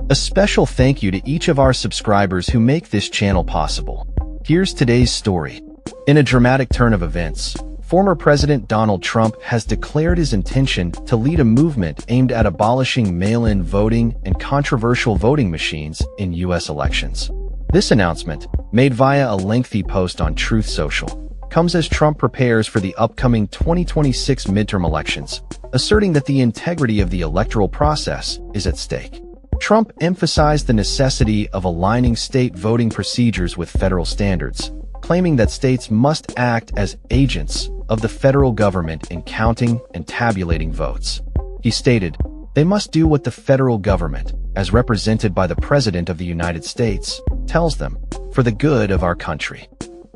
A special thank you to each of our subscribers who make this channel possible. Here's today's story. In a dramatic turn of events, former President Donald Trump has declared his intention to lead a movement aimed at abolishing mail-in voting and controversial voting machines in U.S. elections. This announcement, made via a lengthy post on Truth Social, comes as Trump prepares for the upcoming 2026 midterm elections, asserting that the integrity of the electoral process is at stake. Trump emphasized the necessity of aligning state voting procedures with federal standards, claiming that states must act as agents of the federal government in counting and tabulating votes. He stated, "They must do what the federal government, as represented by the President of the United States, tells them, for the good of our country."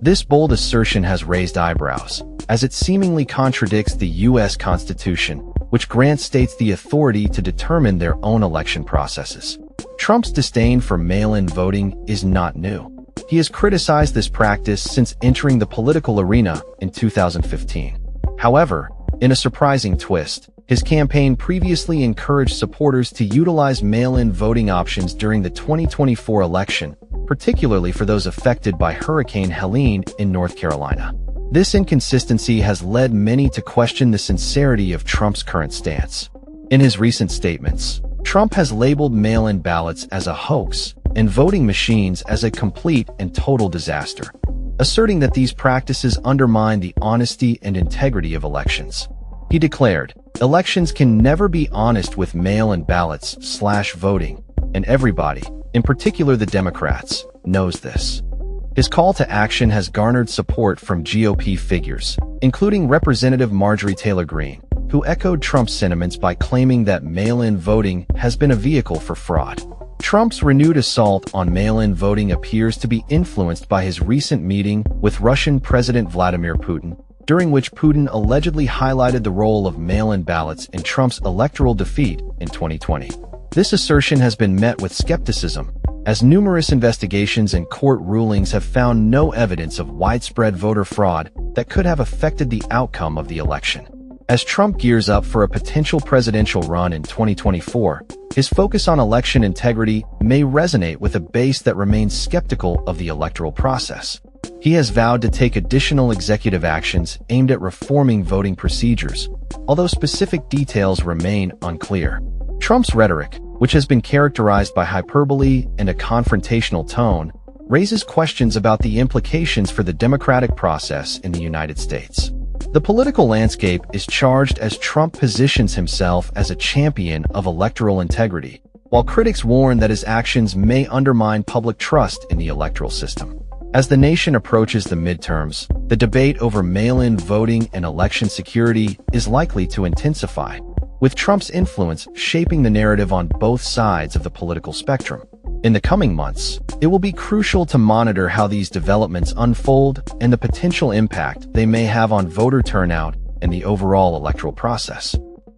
This bold assertion has raised eyebrows, as it seemingly contradicts the U.S. Constitution, which grants states the authority to determine their own election processes. Trump's disdain for mail-in voting is not new. He has criticized this practice since entering the political arena in 2015. However, in a surprising twist, his campaign previously encouraged supporters to utilize mail-in voting options during the 2024 election, particularly for those affected by Hurricane Helene in North Carolina. This inconsistency has led many to question the sincerity of Trump's current stance. In his recent statements, Trump has labeled mail-in ballots as a hoax and voting machines as a complete and total disaster, asserting that these practices undermine the honesty and integrity of elections. He declared, "Elections can never be honest with mail-in ballots/voting, and everybody, in particular the Democrats, knows this." His call to action has garnered support from GOP figures, including Representative Marjorie Taylor Greene, who echoed Trump's sentiments by claiming that mail-in voting has been a vehicle for fraud. Trump's renewed assault on mail-in voting appears to be influenced by his recent meeting with Russian President Vladimir Putin, during which Putin allegedly highlighted the role of mail-in ballots in Trump's electoral defeat in 2020. This assertion has been met with skepticism, as numerous investigations and court rulings have found no evidence of widespread voter fraud that could have affected the outcome of the election. As Trump gears up for a potential presidential run in 2024, his focus on election integrity may resonate with a base that remains skeptical of the electoral process. He has vowed to take additional executive actions aimed at reforming voting procedures, although specific details remain unclear. Trump's rhetoric, which has been characterized by hyperbole and a confrontational tone, raises questions about the implications for the democratic process in the United States. The political landscape is charged as Trump positions himself as a champion of electoral integrity, while critics warn that his actions may undermine public trust in the electoral system. As the nation approaches the midterms, the debate over mail-in voting and election security is likely to intensify, with Trump's influence shaping the narrative on both sides of the political spectrum. In the coming months, it will be crucial to monitor how these developments unfold and the potential impact they may have on voter turnout and the overall electoral process.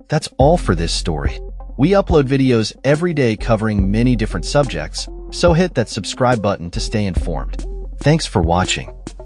That's all for this story. We upload videos every day covering many different subjects, so hit that subscribe button to stay informed. Thanks for watching.